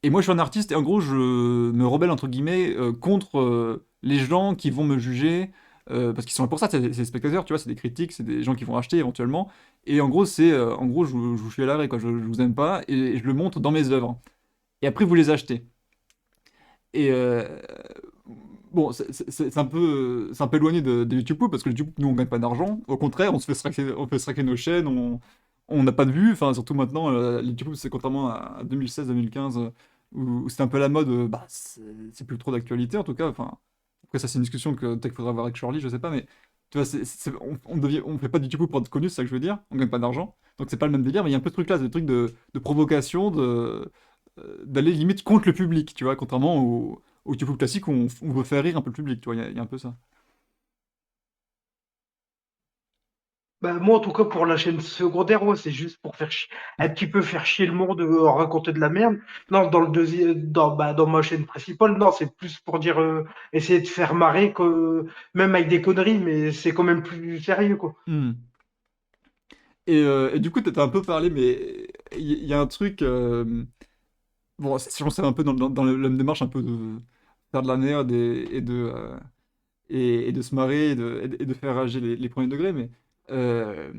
Et moi, je suis un artiste et en gros, je me rebelle entre guillemets contre les gens qui vont me juger parce qu'ils sont là pour ça. C'est des spectateurs, tu vois, c'est des critiques, c'est des gens qui vont acheter éventuellement. Et en gros, en gros, je vous suis à l'arrêt, quoi. Je vous aime pas et je le montre dans mes œuvres. Et après, vous les achetez. Et bon, c'est un peu éloigné de YouTube parce que YouTube, nous, on gagne pas d'argent. Au contraire, on fait striker nos chaînes, on n'a pas de vues. Enfin, surtout maintenant, YouTube, c'est contrairement à 2016-2015 où c'était un peu la mode, bah, c'est plus trop d'actualité en tout cas. Enfin, après, ça, c'est une discussion que peut-être qu'il faudra avoir avec Shirley, je sais pas, mais tu vois, on fait pas du YouTube pour être connu, c'est ça que je veux dire. On gagne pas d'argent. Donc, c'est pas le même délire, mais il y a un peu ce truc-là, ce truc de provocation, d'aller limite contre le public, tu vois, contrairement au YouTube classique où on veut faire rire un peu le public, tu vois, il y a un peu ça. Bah, moi, en tout cas, pour la chaîne secondaire, ouais, c'est juste pour un petit peu faire chier le monde, raconter de la merde. Non, dans le deuxième, dans ma chaîne principale, non, c'est plus pour dire, essayer de faire marrer, même avec des conneries, mais c'est quand même plus sérieux, quoi. Hmm. Et du coup, t'as un peu parlé, mais il y a un truc. Bon, si on sait un peu dans la démarche un peu de faire de la merde et de se marrer et de faire rager les premiers degrés, mais euh,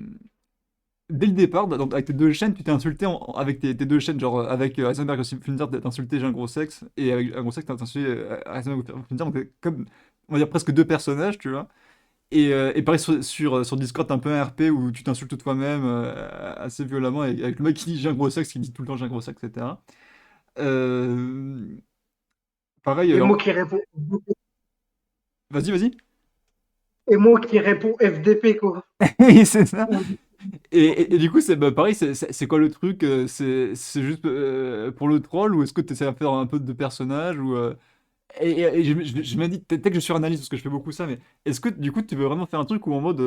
dès le départ, avec tes deux chaînes, tu t'es insulté avec tes deux chaînes, genre avec Heisenberg et Finzer, t'as insulté J'ai un gros sexe, et avec un gros sexe, t'as insulté Heisenberg et Finzer, donc t'es comme, on va dire, presque deux personnages, tu vois. Et pareil sur Discord, t'as un peu un RP où tu t'insultes toi-même assez violemment, avec le mec qui dit J'ai un gros sexe, qui dit tout le temps J'ai un gros sexe, etc. Euh, Pareil, Et moi qui réponds, vas-y, vas-y. et moi qui réponds FDP, quoi. Oui, c'est ça. Et du coup, c'est bah, pareil, c'est quoi le truc? C'est juste pour le troll ou est-ce que tu essaies de faire un peu de personnage ou et je me dis, peut-être que je suis analyste parce que je fais beaucoup ça, mais est-ce que du coup tu veux vraiment faire un truc où en mode,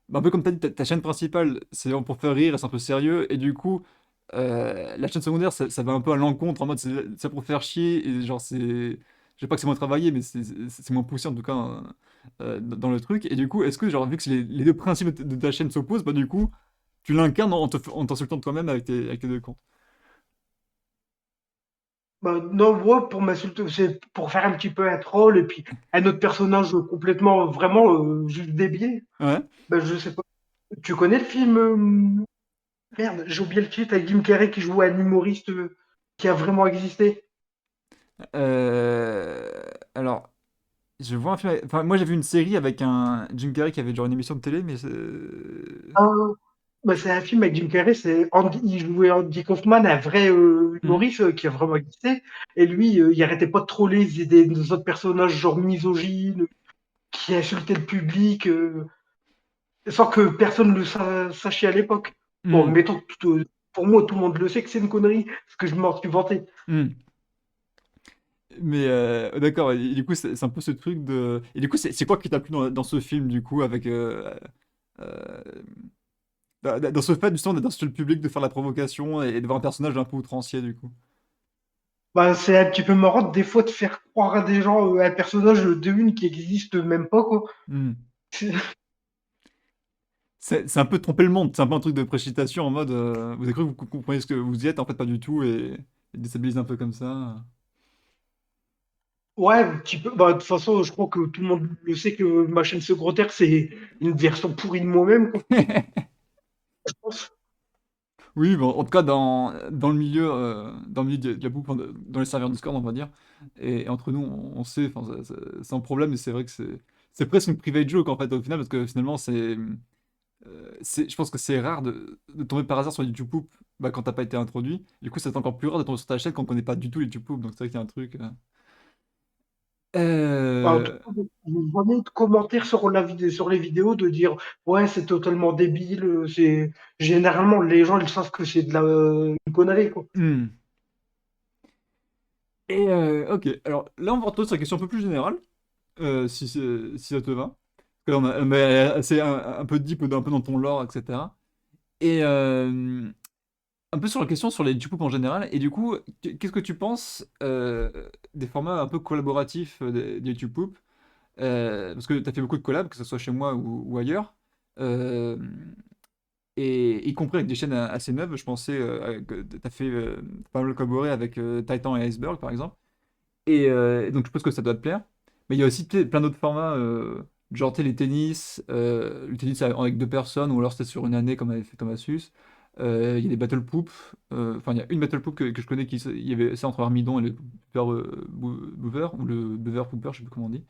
bah, un peu comme tu as dit, ta chaîne principale c'est pour faire rire et c'est un peu sérieux, et du coup la chaîne secondaire ça va un peu à l'encontre en mode c'est pour faire chier et genre Je sais pas que c'est moins travaillé, mais c'est moins poussé en tout cas dans le truc. Et du coup, est-ce que, genre, vu que les deux principes de ta chaîne s'opposent, bah du coup, tu l'incarnes en t'insultant toi-même avec tes deux comptes. Bah, non, moi, pour m'insulter, c'est pour faire un petit peu un troll et puis un autre personnage complètement, vraiment, juste débié. Ouais. Bah, je sais pas. Tu connais le film merde, j'ai oublié le titre avec Jim Carrey qui joue un humoriste qui a vraiment existé. Alors, je vois un film. Enfin, moi, j'ai vu une série avec un Jim Carrey qui avait genre une émission de télé, mais Ah, bah, c'est un film avec Jim Carrey, c'est Andy, il jouait Andy Kaufman, un vrai Mhm. humoriste qui a vraiment existé. Et lui, il arrêtait pas de troller, il faisait des autres personnages genre misogynes, qui insultaient le public, sans que personne ne le sachait à l'époque. Bon, Mhm. mettons, pour moi, tout le monde le sait que c'est une connerie, parce que je m'en suis vanté. Mhm. Mais d'accord, et du coup, c'est un peu ce truc de. Et du coup, c'est quoi qui t'a plu dans ce film, du coup, avec. Euh, dans ce fait, justement, d'être dans le public, de faire la provocation et de voir un personnage un peu outrancier, du coup. Bah, c'est un petit peu marrant des fois de faire croire à des gens un personnage de une qui existe même pas, quoi. Mhm. C'est un peu tromper le monde, c'est un peu un truc de précipitation en mode vous avez cru que vous compreniez ce que vous y êtes, en fait pas du tout, et déstabilise un peu comme ça. Ouais, un petit peu. Bah, de toute façon, je crois que tout le monde le sait que ma chaîne secondaire, c'est une version pourrie de moi-même, quoi, je pense. Oui, bon, en tout cas dans le milieu de la bouffe, enfin, dans les serveurs Discord, on va dire, et entre nous, on sait, enfin, c'est un problème, et c'est vrai que c'est presque une private joke en fait au final, parce que finalement je pense que c'est rare de tomber par hasard sur YouTube Poop bah, quand t'as pas été introduit. Du coup, c'est encore plus rare de tomber sur ta chaîne quand on connaît pas du tout les YouTube Poop, donc c'est vrai qu'il y a un truc. Bah, en tout Euh, cas, j'ai jamais de commentaires sur sur les vidéos de dire ouais, c'est totalement débile. C'est généralement les gens ils savent que c'est de une connerie, quoi. hmm. Et ok, alors là on va retourner sur la question un peu plus générale, si ça te va. Parce que là, on est assez un peu deep, un peu dans ton lore, etc. Et un peu sur la question sur les YouTube en général. Et du coup, qu'est-ce que tu penses des formats un peu collaboratifs des YouTube parce que tu as fait beaucoup de collabs, que ce soit chez moi ou ailleurs. Euh, et y compris avec des chaînes assez neuves, je pensais que tu as fait pas mal collaboré avec Titan et Iceberg par exemple. Et donc je pense que ça doit te plaire. Mais il y a aussi plein d'autres formats, genre tu sais, les tennis, le tennis avec deux personnes, ou alors c'était sur une année comme avait fait Thomas Sus. Il y a des battle poop. Enfin, il y a une battle poop que je connais il y avait ça entre Armidon et le pooper boover, ou le beaver pooper, je sais plus comment on dit.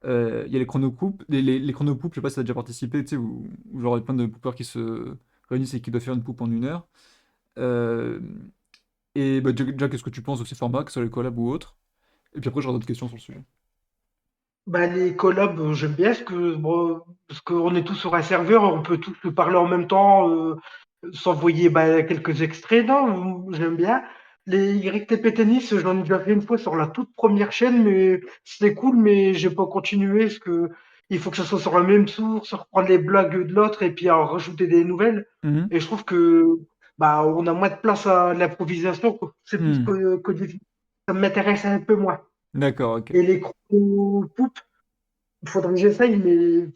Il y a les chronocoupes, les chronopoupes, je sais pas si t'as déjà participé, tu sais, où genre il y a plein de poopers qui se réunissent et qui doivent faire une poupe en 1 heure. Euh, et bah, déjà, qu'est-ce que tu penses de ces formats, que ce soit les collabs ou autres? Et puis après, j'aurai d'autres questions sur le sujet. Bah, les collabs, j'aime bien bon, parce qu'on est tous sur un serveur, on peut tous se parler en même temps, s'envoyer bah, quelques extraits. Non, j'aime bien. Les YTP Tennis, j'en ai déjà fait une fois sur la toute première chaîne, mais c'était cool, mais j'ai pas continué parce que il faut que ça soit sur la même source, reprendre les blagues de l'autre et puis en rajouter des nouvelles. Mhm. Et je trouve que bah on a moins de place à l'improvisation, quoi. C'est plus Hmm. que ça m'intéresse un peu moins. D'accord, ok. Et les chrono il faudrait que j'essaye, mais je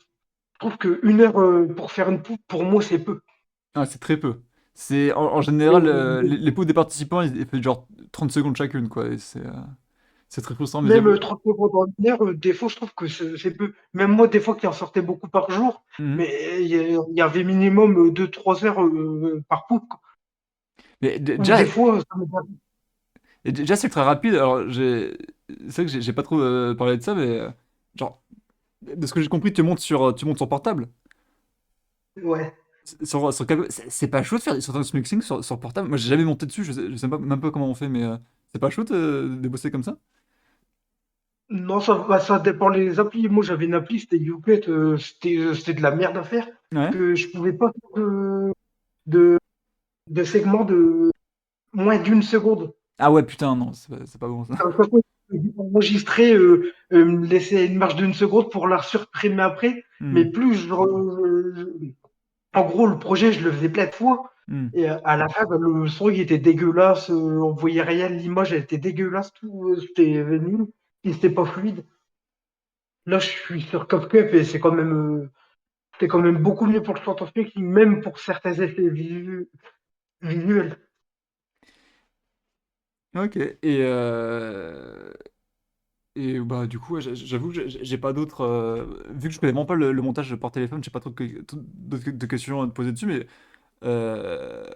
trouve qu'une heure pour faire une poupe, pour moi, c'est peu. Ah, c'est très peu. C'est en général, Et les pots des participants, ils font genre 30 secondes chacune, quoi. Et c'est très frustrant, mais même j'avoue. 30 secondes en une heure, des fois, je trouve que c'est peu. Même moi, des fois, qui en sortais beaucoup par jour, Mhm. mais il y avait minimum 2-3 heures par poupe, quoi. Mais Ou des fois, ça me déjà, c'est très rapide. Alors, c'est vrai que j'ai pas trop parlé de ça, mais genre, de ce que j'ai compris, tu montes sur portable. ouais. C'est pas chaud de faire des certains mixing sur portable. Moi, j'ai jamais monté dessus, je sais pas, même pas comment on fait, mais c'est pas chaud de bosser comme ça? Non, ça dépend les applis. Moi, j'avais une appli, c'était YouPet, c'était de la merde à faire, parce Ouais. que je pouvais pas faire de, de segments de moins d'une seconde. Ah ouais, putain, non, c'est pas bon ça. À chaque fois, je vais enregistrer, me laisser une marge d'une seconde pour la supprimer après. Mais Hmm, plus en gros, le projet, je le faisais plein de fois. hmm. Et à la fin, ben, le son, il était dégueulasse. On voyait rien. L'image, elle était dégueulasse. Tout, c'était nul. si c'était pas fluide. Là, je suis sur CapCut et c'est quand même beaucoup mieux pour le scientifique, même pour certains effets visuels. Ok. Et bah du coup, ouais, j'avoue que j'ai pas d'autres. Vu que je connais vraiment pas le montage par téléphone, j'ai pas trop d'autres de questions à te poser dessus, mais euh,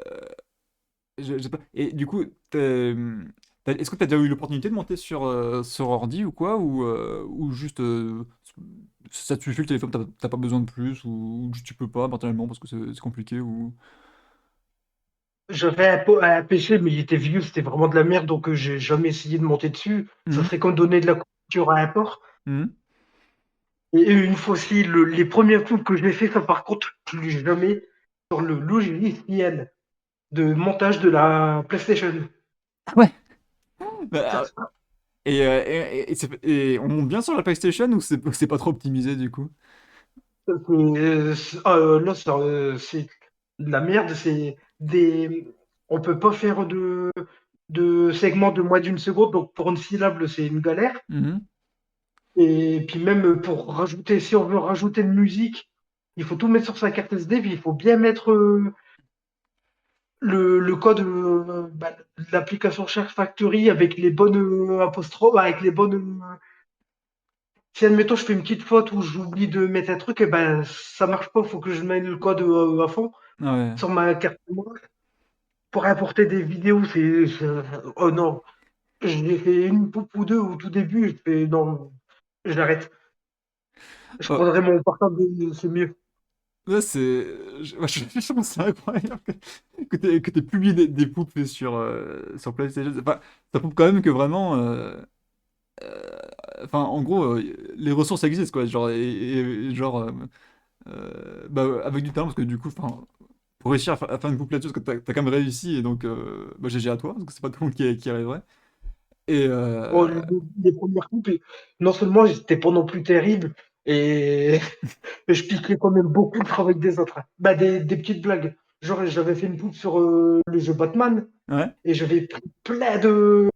j'ai pas. Et du coup, est-ce que t'as déjà eu l'opportunité de monter sur ordi ou quoi, ou juste ça te suffit le téléphone, t'as pas besoin de plus, ou juste tu peux pas matériellement parce que c'est compliqué ou. J'avais un PC, mais il était vieux, c'était vraiment de la merde, donc j'ai jamais essayé de monter dessus. Ça Mhm. serait comme donner de la confiture à un porc. Mhm. Et une fois aussi, les premiers coups que je l'ai fait, ça par contre, plus jamais sur le logiciel de montage de la PlayStation. Ah ouais. Ça, Bah, et on monte bien sur la PlayStation ou c'est pas trop optimisé du coup? là, c'est de la merde. On peut pas faire de segments de moins d'une seconde, donc pour une syllabe, c'est une galère. Mhm. Et puis même pour rajouter, si on veut rajouter de musique, il faut tout mettre sur sa carte SD, puis il faut bien mettre le code de l'application Share Factory avec les bonnes apostrophes, avec les bonnes. Si admettons je fais une petite faute ou j'oublie de mettre un truc, et ben ça marche pas, il faut que je mette le code à fond Ah ouais. sur ma carte mémoire. Pour importer des vidéos, oh non, j'ai fait une poupe ou deux au tout début, je fais non, j'arrête. Je Oh, prendrai mon portable, c'est mieux. là, ouais, je trouve que c'est incroyable que t'aies publié des poupes sur PlayStation. Enfin, ça prouve quand même que vraiment. Euh, enfin, en gros, les ressources existent, quoi. Genre, genre. Bah, avec du talent, parce que du coup, enfin, pour réussir à faire une poupe là-dessus, parce que t'as quand même réussi, et donc, bah, GG à toi, parce que c'est pas tout le monde qui arriverait. Et. Bon, les premières coupes, non seulement c'était pas non plus terrible, et je piquais quand même beaucoup le travail des autres, hein. Bah, des petites blagues. Genre, j'avais fait une coupe sur le jeu Batman, Ouais, et j'avais pris plein de.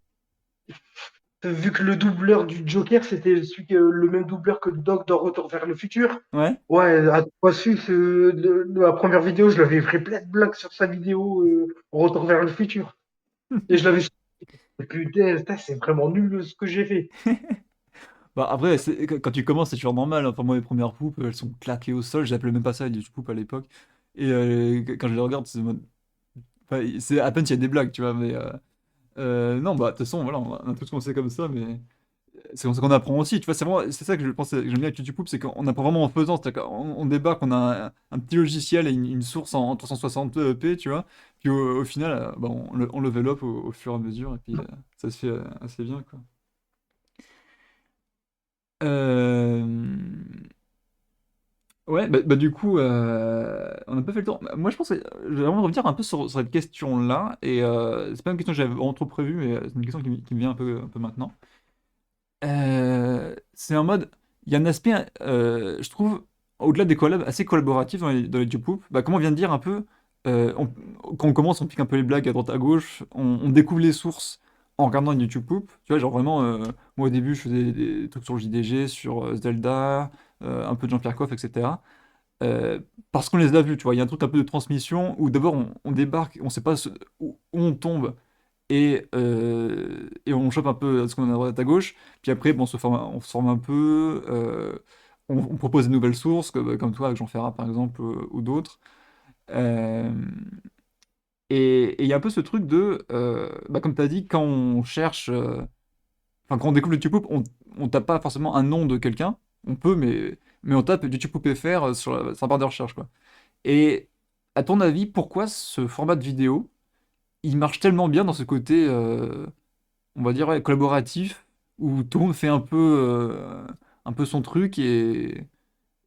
Vu que le doubleur du Joker, c'était le même doubleur que le Doc dans Retour vers le futur. ouais. Ouais, à toi su, de la première vidéo, je l'avais fait plein de blagues sur sa vidéo Retour vers le futur. Et je l'avais. Putain, putain, c'est vraiment nul ce que j'ai fait. Bah après, quand tu commences, c'est toujours normal, hein. Enfin, moi, les premières poupes, elles sont claquées au sol. J'appelais même pas ça des poupes à l'époque. Et quand je les regarde, enfin, c'est à peine s'il y a des blagues, tu vois. Mais non, bah de toute façon, voilà, on a tous commencé comme ça, mais c'est comme ça qu'on apprend aussi. Tu vois, c'est ça que je pense, que j'aime bien avec YouTube Poop, c'est qu'on apprend vraiment en faisant. C'est-à-dire qu'on débarque, on a un petit logiciel et une source en 360p, tu vois. Puis au final, bah, on level up au fur et à mesure, et puis ça se fait assez bien, quoi. Euh, Ouais, bah, du coup, on a pas fait le tour. Moi, je pense que je vais vraiment revenir un peu sur cette question-là. Et c'est pas une question que j'avais vraiment trop prévue, mais c'est une question qui me vient un peu maintenant. C'est en mode, il y a un aspect, je trouve, au-delà des collabs, assez collaboratif dans les YouTube. Bah, comme on vient de dire un peu, quand on commence, on pique un peu les blagues à droite à gauche, on découvre les sources en regardant une YouTube Poop. Tu vois, genre vraiment, moi au début, je faisais des trucs sur le JDG, sur Zelda, un peu de Jean-Pierre Coff, etc. Euh, Parce qu'on les a vus, tu vois, il y a un truc un peu de transmission où d'abord on débarque, on sait pas où on tombe et on chope un peu ce qu'on a à droite à gauche. Puis après, bon, on se forme un peu, on propose des nouvelles sources, comme toi avec Jean Ferrat par exemple, ou d'autres. Euh, et il y a un peu ce truc de, bah, comme tu as dit, quand on cherche, enfin quand on découvre le YouTube, on tape pas forcément un nom de quelqu'un, on peut, mais on tape YouTube FR sur la barre de recherche, quoi. Et à ton avis, pourquoi ce format de vidéo, il marche tellement bien dans ce côté, on va dire, ouais, collaboratif, où tout le monde fait un peu son truc et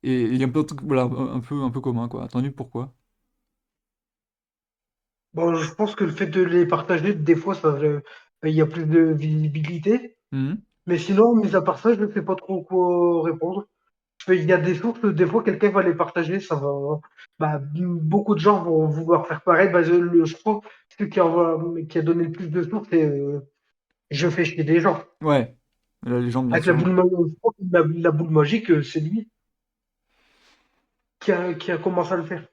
il y a un peu, voilà, un peu commun, quoi. À ton avis, pourquoi? Bon, je pense que le fait de les partager, des fois, il y a plus de visibilité. Mhm. Mais sinon, mis à part ça, je ne sais pas trop quoi répondre. Il y a des sources, des fois, quelqu'un va les partager, ça va. Bah, beaucoup de gens vont vouloir faire pareil. Bah, je crois que celui qui a donné le plus de sources, c'est je fais chier des gens. Ouais. La légende, bien Avec la sûr. boule, je crois que la boule magique, c'est lui qui a commencé à le faire.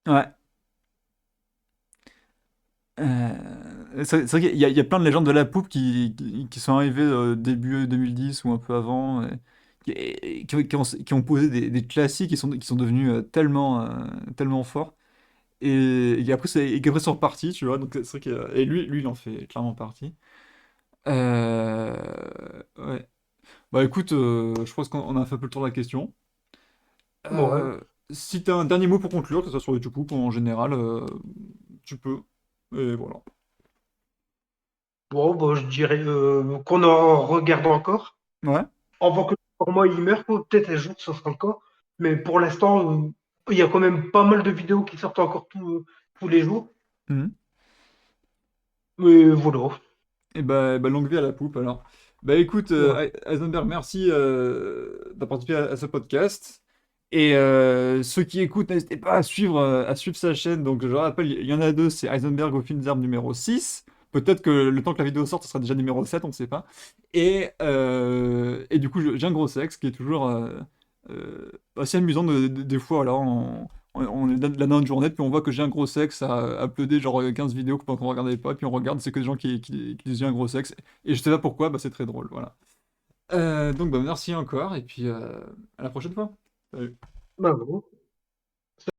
Ouais. C'est vrai qu'il y a plein de légendes de la poupe qui sont arrivées début 2010 ou un peu avant, qui ont posé des classiques qui sont devenus tellement forts. Et qu'après sont repartis, tu vois. Donc c'est vrai et lui, il en fait clairement partie. Euh, ouais. Bah écoute, je pense qu'on a fait un peu le tour de la question. Ouais. Euh, Si t'as un dernier mot pour conclure, que ce soit sur les coupes en général, tu peux. Et voilà. Bon, bah, je dirais qu'on en regarde encore. Ouais. Avant que pour moi il meure, peut-être un jour ce sera le cas. Mais pour l'instant, il y a quand même pas mal de vidéos qui sortent encore tous les jours. Mhm. Mais voilà. Et bah, longue vie à la poupe alors. Bah écoute, Ouais. Heisenberg, merci d'avoir participé à ce podcast. Et ceux qui écoutent, n'hésitez pas à suivre sa chaîne. Donc je rappelle, il y en a deux, c'est Heisenberg au film d'herbe numéro 6. Peut-être que le temps que la vidéo sorte, ce sera déjà numéro 7, on ne sait pas. Et du coup, j'ai un gros sexe qui est toujours assez amusant des fois. Voilà, on est là dans une journée, puis on voit que j'ai un gros sexe à uploader genre 15 vidéos qu'on regardait pas, puis on regarde, c'est que des gens qui disent j'ai un gros sexe. Et je sais pas pourquoi, bah c'est très drôle, voilà. Donc bah merci encore, et puis à la prochaine fois. Salut. Bah, voilà.